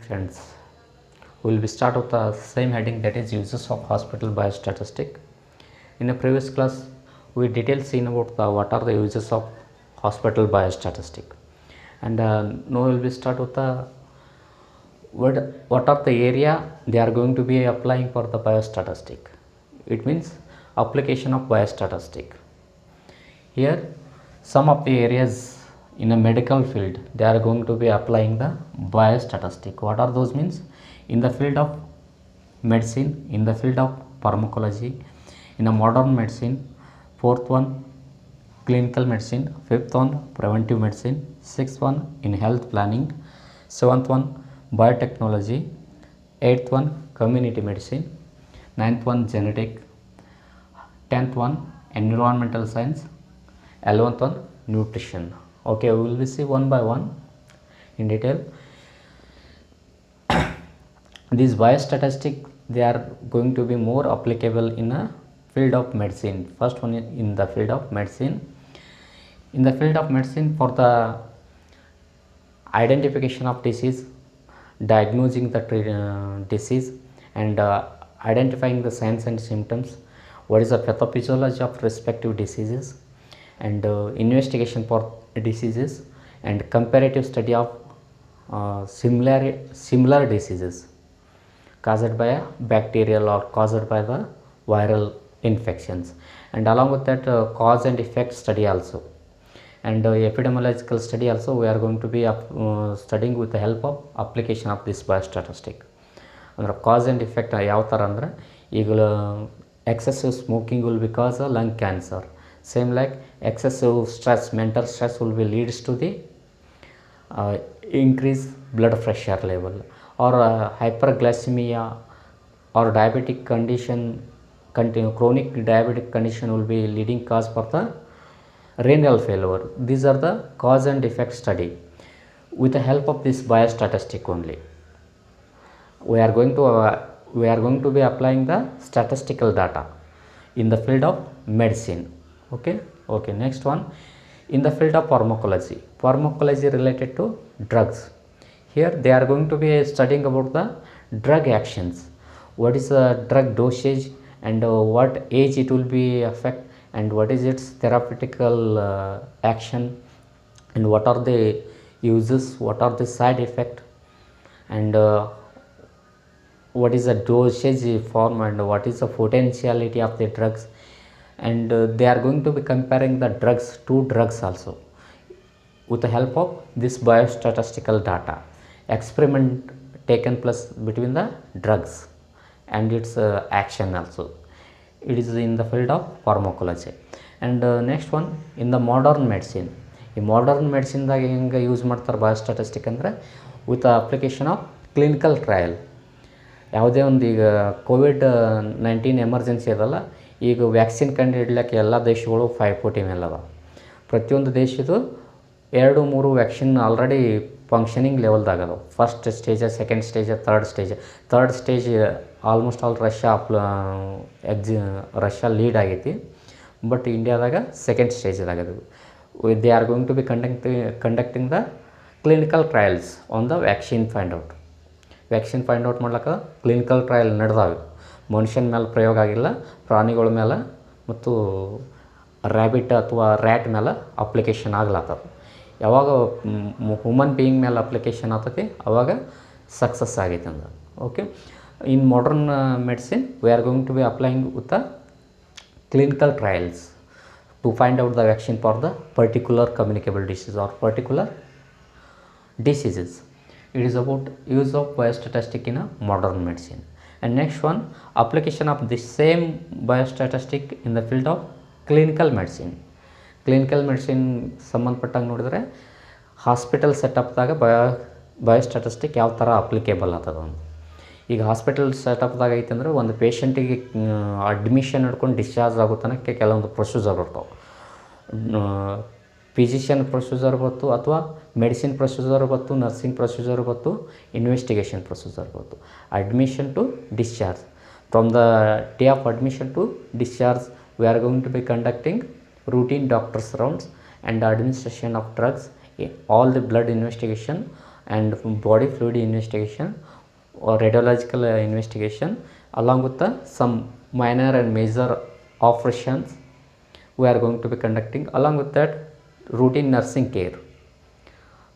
Friends, we will be start with the same heading, that is uses of hospital biostatistic. In a previous class, we detailed seen about what are the uses of hospital biostatistic, and now we will be start with the what are the area they are going to be applying for the biostatistic. It means application of biostatistic. Here, some of the areas in a medical field they are going to be applying the biostatistic. What are those means? In the field of medicine, in the field of pharmacology, in a modern medicine, fourth one clinical medicine, fifth one preventive medicine, sixth one in health planning, seventh one biotechnology, eighth one community medicine, ninth one genetic, 10th one environmental science, 11th one nutrition. Okay, we will see one by one in detail. These biostatistic they are going to be more applicable in a field of medicine. First one in the field of medicine. In the field of medicine, for the identification of disease, diagnosing the disease, and identifying the signs and symptoms, what is the pathophysiology of respective diseases, and investigation for diseases, and comparative study of similar diseases caused by a bacterial or caused by the viral infections, and along with that cause and effect study also, and epidemiological study also we are going to be studying with the help of application of this biostatistic. ಅಂದ್ರೆ cause and effect ಯಾವ ಥರ ಅಂದ್ರೆ ಈಗ excessive smoking will be cause a lung cancer. Same like excessive stress, mental stress will be leads to the increase blood pressure level, or hyperglycemia or diabetic condition, chronic diabetic condition will be leading cause for the renal failure. These are the cause and effect study. With the help of this biostatistic only, we are going to be applying the statistical data in the field of medicine. Okay, next one, in the field of pharmacology related to drugs. Here they are going to be studying about the drug actions, what is the drug dosage, and what age it will be affect, and what is its therapeutical action, and what are the uses, what are the side effect, and what is the dosage form, and what is the potentiality of the drugs, and they are going to be comparing the drugs, two drugs also, with the help of this biostatistical data. Experiment taken place between the drugs and its action also. It is in the field of pharmacology. And next one, in the modern medicine. ಈ modern ಮೆಡಿಸಿನ್ದಾಗ ಹೆಂಗೆ use ಮಾಡ್ತಾರೆ ಬಯೋಸ್ಟಾಟಿಸ್ಟಿಕ್ ಅಂದರೆ with application of clinical trial. ಯಾವುದೇ ಒಂದು ಈಗ COVID-19 emergency ಅದಲ್ಲ, ಈಗ vaccine ಕಂಡು ಹಿಡ್ಲಿಕ್ಕೆ ಎಲ್ಲ ದೇಶಗಳು ಪೈಪೋಟಿ ಮೇಲವ. ಪ್ರತಿಯೊಂದು ದೇಶದ್ದು 2-3 ವ್ಯಾಕ್ಸಿನ್ ಆಲ್ರೆಡಿ ಫಂಕ್ಷನಿಂಗ್ ಲೆವೆಲ್ದಾಗ ಅದಾವೆ. First stage, second stage, third stage almost all Russia lead ಆಗೈತಿ. ಬಟ್ ಇಂಡಿಯಾದಾಗ ಸೆಕೆಂಡ್ ಸ್ಟೇಜ್ದಾಗ ಅದು. They are going to be conducting the clinical trials on the vaccine find out ಮಾಡ್ಲಿಕ್ಕೆ ಕ್ಲಿನಿಕಲ್ ಟ್ರಯಲ್ ನಡೆದಾವೆ. ಮನುಷ್ಯನ ಮೇಲೆ ಪ್ರಯೋಗ ಆಗಿಲ್ಲ, ಪ್ರಾಣಿಗಳ ಮೇಲೆ ಮತ್ತು ರ್ಯಾಬಿಟ್ ಅಥವಾ ರ್ಯಾಟ್ ಮೇಲೆ ಅಪ್ಲಿಕೇಶನ್ ಆಗ್ಲತ್ತದ. ಯಾವಾಗ ಹ್ಯೂಮನ್ ಬೀಯಿಂಗ್ ಮೇಲೆ ಅಪ್ಲಿಕೇಶನ್ ಆಗ್ತೈತಿ ಅವಾಗ ಸಕ್ಸಸ್ ಆಗೈತೆ ಅಂದ. Okay, in modern medicine we are going to be applying with the clinical trials to find out the vaccine for the particular communicable disease or particular diseases. It is about use of biostatistic in a modern medicine. And next one, application of the same biostatistic in the field of clinical medicine. Clinical medicine ಸಂಬಂಧಪಟ್ಟಂಗೆ ನೋಡಿದ್ರೆ hospital ಸೆಟಪ್ದಾಗ ಬಯೋಸ್ಟಾಟಿಸ್ಟಿಕ್ ಯಾವ ಥರ applicable ಆಗ್ತದೆ ಅಂತ. ಈಗ hospital ಸೆಟಪ್ದಾಗ ಐತೆ ಅಂದ್ರೆ ಒಂದು ಪೇಷಂಟಿಗೆ ಅಡ್ಮಿಷನ್ ಹಿಡ್ಕೊಂಡು ಡಿಸ್ಚಾರ್ಜ್ ಆಗೋ ತನಕ ಕೆಲವೊಂದು ಪ್ರೊಸೀಜರ್ ಬರ್ತಾವೆ. ಫಿಸಿಷಿಯನ್ ಪ್ರೊಸೀಜರ್ ಬಂತು, ಅಥವಾ ಮೆಡಿಸಿನ್ ಪ್ರೊಸೀಜರ್ ಬಂತು, ನರ್ಸಿಂಗ್ ಪ್ರೊಸೀಜರ್ ಬಂತು, ಇನ್ವೆಸ್ಟಿಗೇಷನ್ ಪ್ರೊಸೀಜರ್ ಬಂತು. Admission to discharge, from the day of admission to discharge we are going to be conducting routine doctor's rounds and administration of drugs, all the blood investigation and body fluid investigation or radiological investigation, along with the some minor and major operations we are going to be conducting. Along with that, routine nursing care,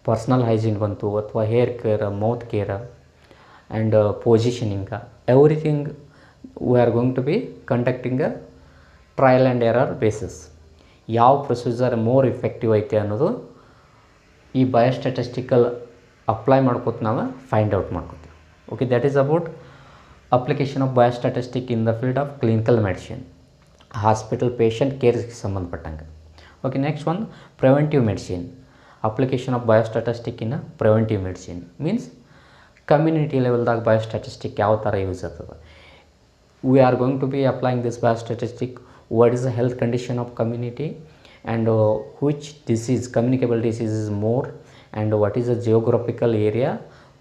personal hygiene ಬಂತು, ಅಥವಾ hair care, mouth care and positioning, everything we are going to be conducting a trial and error basis. ಯಾವ procedure more effective ಐತೆ ಅನ್ನೋದು ಈ biostatistical apply ಮಾಡ್ಕೋತ ನಾವು find out ಮಾಡ್ಕೋತೀವಿ. Okay, that is about application of biostatistic in the field of clinical medicine, hospital patient ಕೇರ್ಗೆ ಸಂಬಂಧಪಟ್ಟಂಗೆ. Okay, next one preventive medicine. Application of biostatistic in preventive medicine means community ಲೆವೆಲ್ದಾಗ biostatistic ಯಾವ ಥರ use ಆಗ್ತದೆ. We are going to be applying this biostatistic. What is the health condition of community and which disease, communicable disease is more, and what is the geographical area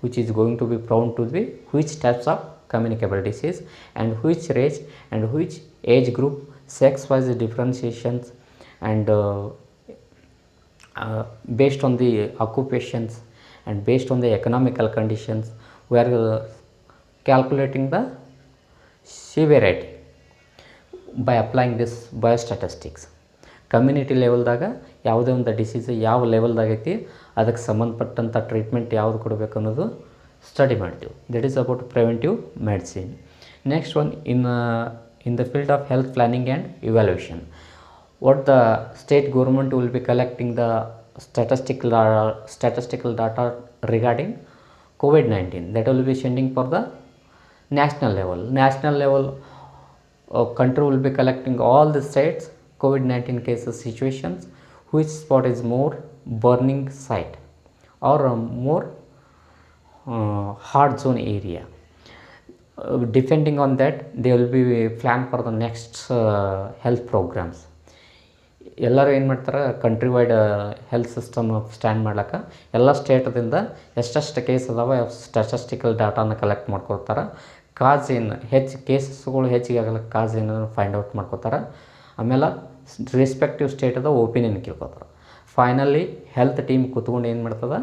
which is going to be prone to the which types of communicable disease, and which race and which age group, sex wise differentiations, and based on the occupations and based on the economical conditions we are calculating the severity by applying this biostatistics. Community ಲೆವೆಲ್ದಾಗ ಯಾವುದೇ ಒಂದು disease ಯಾವ ಲೆವೆಲ್ದಾಗ ಐತಿ ಅದಕ್ಕೆ ಸಂಬಂಧಪಟ್ಟಂಥ treatment ಯಾವುದು ಕೊಡಬೇಕು ಅನ್ನೋದು ಸ್ಟಡಿ ಮಾಡ್ತೀವಿ. That is about preventive medicine. Next one in the field of health planning and evaluation. what the state government will be collecting the statistical data regarding COVID-19, that will be sending for the national level. Country will be collecting all the states COVID-19 cases situations, which spot is more burning site or more hard zone area. Depending on that, they will be planned for the next health programs. ಎಲ್ಲರೂ ಏನು ಮಾಡ್ತಾರೆ, country wide health system stand ಮಾಡ್ಲಿಕ್ಕೆ ಎಲ್ಲ ಸ್ಟೇಟದಿಂದ ಎಷ್ಟೆಷ್ಟು case ಅದಾವೆ statistical ಡಾಟಾನ collect ಮಾಡ್ಕೊತಾರೆ. ಕಾಸ್ ಏನು ಕೇಸಸ್ಗಳು ಹೆಚ್ಚಿಗೆ ಆಗಲಿಕ್ಕೆ ಕಾಸ್ ಏನು ಫೈಂಡ್ ಔಟ್ ಮಾಡ್ಕೋತಾರೆ. ಆಮೇಲೆ ರೆಸ್ಪೆಕ್ಟಿವ್ ಸ್ಟೇಟದ ಒಪಿನಿಯನ್ ಕೇಳ್ಕೊತಾರೆ. ಫೈನಲಿ ಹೆಲ್ತ್ ಟೀಮ್ ಕೂತ್ಕೊಂಡು ಏನು ಮಾಡ್ತದೆ,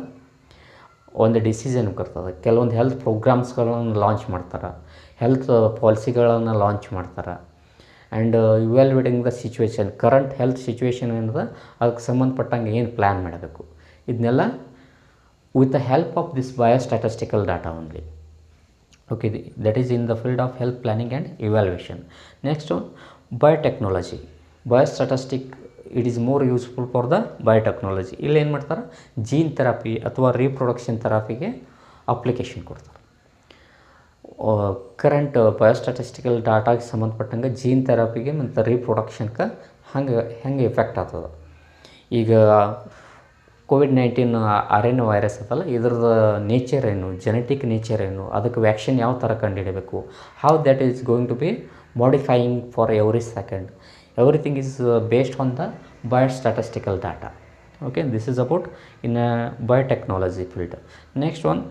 ಒಂದು ಡಿಸಿಷನ್ ಕೊಡ್ತದೆ. ಕೆಲವೊಂದು ಹೆಲ್ತ್ ಪ್ರೋಗ್ರಾಮ್ಸ್ಗಳನ್ನು ಲಾಂಚ್ ಮಾಡ್ತಾರೆ, ಹೆಲ್ತ್ ಪಾಲಿಸಿಗಳನ್ನು ಲಾಂಚ್ ಮಾಡ್ತಾರೆ. And evaluating the situation, current health situation ಏನದ ಅದಕ್ಕೆ ಸಂಬಂಧಪಟ್ಟಂಗೆ ಏನು ಪ್ಲ್ಯಾನ್ ಮಾಡಬೇಕು, ಇದನ್ನೆಲ್ಲ with the help of this biostatistical data only. Okay, that is in the field of health planning and evaluation. Next biotechnology. Biostatistic it is more useful for the biotechnology. ಇಲ್ಲಿ ಏನು ಮಾಡ್ತಾರೆ, gene therapy ಅಥವಾ reproduction ಥೆರಪಿಗೆ application ಕೊಡ್ತಾರೆ. Current ಬಯೋಸ್ಟ್ಯಾಟಿಸ್ಟಿಕಲ್ ಡಾಟಾಗೆ ಸಂಬಂಧಪಟ್ಟಂಗೆ gene ಥೆರಪಿಗೆ ಮತ್ತು ರೀಪ್ರೊಡಕ್ಷನ್ಗೆ ಹೆಂಗೆ effect ಆಗ್ತದೆ. ಈಗ COVID-19 RNA ವೈರಸ್ ಅದಲ್ಲ, ಇದ್ರದ್ದು ನೇಚರ್ ಏನು, ಜೆನೆಟಿಕ್ ನೇಚರ್ ಏನು, ಅದಕ್ಕೆ ವ್ಯಾಕ್ಸಿನ್ ಯಾವ ಥರ ಕಂಡುಹಿಡಬೇಕು, how that is going to be modifying for every second. Everything is based on the biostatistical data. Okay, this is about in a biotechnology field. Next one,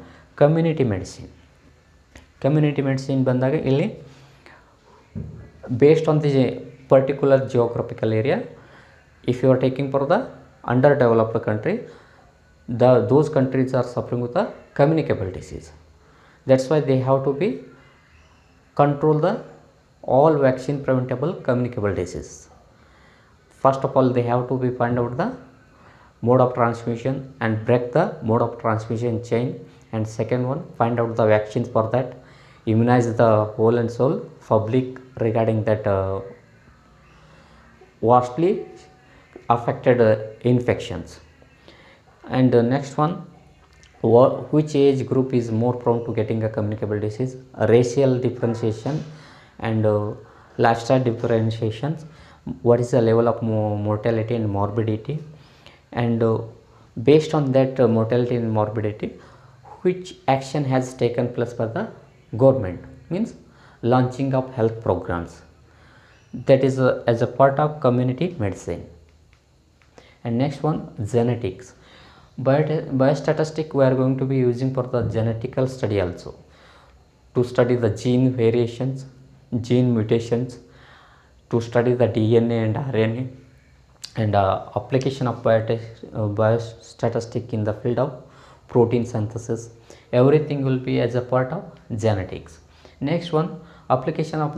community medicine. Community medicine ಬಂದಾಗ ಇಲ್ಲಿ based on the particular geographical area, if you are taking for the underdeveloped country, those countries are suffering with a communicable disease. That's why they have to be control the all vaccine preventable communicable disease. First of all, they have to be find out the mode of transmission and break the mode of transmission chain, and second one, find out the vaccines for that, immunize the whole and soul public regarding that vastly affected infections. And next one, which age group is more prone to getting a communicable disease, racial differentiation and lifestyle differentiations, what is the level of mortality and morbidity, and based on that mortality and morbidity, which action has taken place by the government, means launching of health programs, that is as a part of community medicine. And next one, genetics. Biostatistic we are going to be using for the genetical study also, to study the gene variations, gene mutations, to study the DNA and RNA, and application of biostatistic in the field of protein synthesis, everything will be as a part of genetics. Next one, application of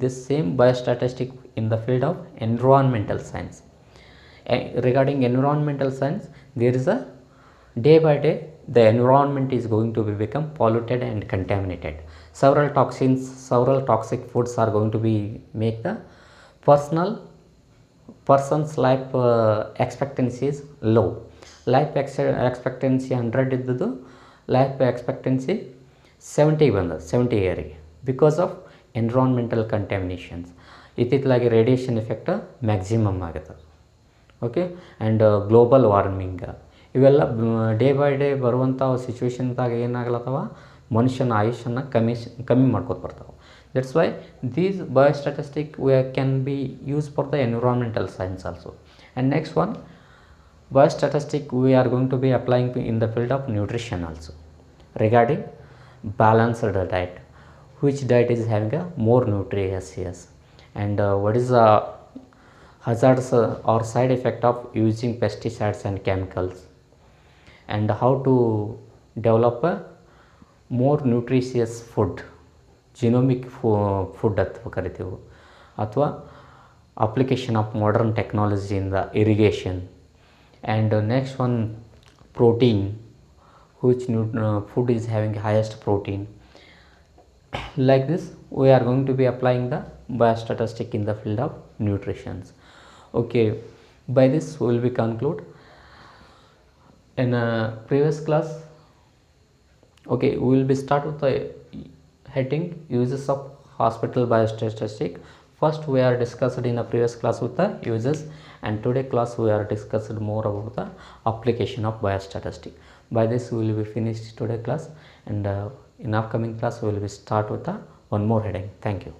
this same biostatistic in the field of environmental science. Regarding environmental science, there is a day by day the environment is going to be become polluted and contaminated. Several toxins, several toxic foods are going to be make the person's life expectancy is low. Life expectancy 100 ಇದ್ದದ್ದು life expectancy 70 ಬಂದ 70 ಇಯರಿಗೆ because of environmental contaminations. ಇತ್ತಿತ್ತಲಾಗಿ radiation effect maximum ಆಗುತ್ತೆ. Okay, and global warming ಇವೆಲ್ಲ day by day ಬರುವಂಥ ಸಿಚುವೇಶನ್ದಾಗ ಏನಾಗ್ಲತ್ತವ, ಮನುಷ್ಯನ ಆಯುಷನ್ನು ಕಮ್ಮಿ ಮಾಡ್ಕೊತ ಬರ್ತಾವೆ. That's why these biostatistic can be used for the environmental science also. And next one, biostatistic we are going to be applying in the field of nutrition also, regarding balanced diet, which diet is having a more nutritious, and what is the hazards or side effect of using pesticides and chemicals, and how to develop a more nutritious food, genomic food ಅಥವಾ ಕರಿತೀವಿ, ಅಥವಾ application of modern technology in the irrigation. And next one, protein, which food is having highest protein. Like this we are going to be applying the biostatistic in the field of nutrition. Okay, by this we will be conclude in a previous class. Okay, we will be start with the heading uses of hospital biostatistic. First we are discussed in a previous class with the uses, and today class we are discussed more about the application of biostatistic. By this we will be finished today class, and in upcoming class we will be start with the one more heading. Thank you.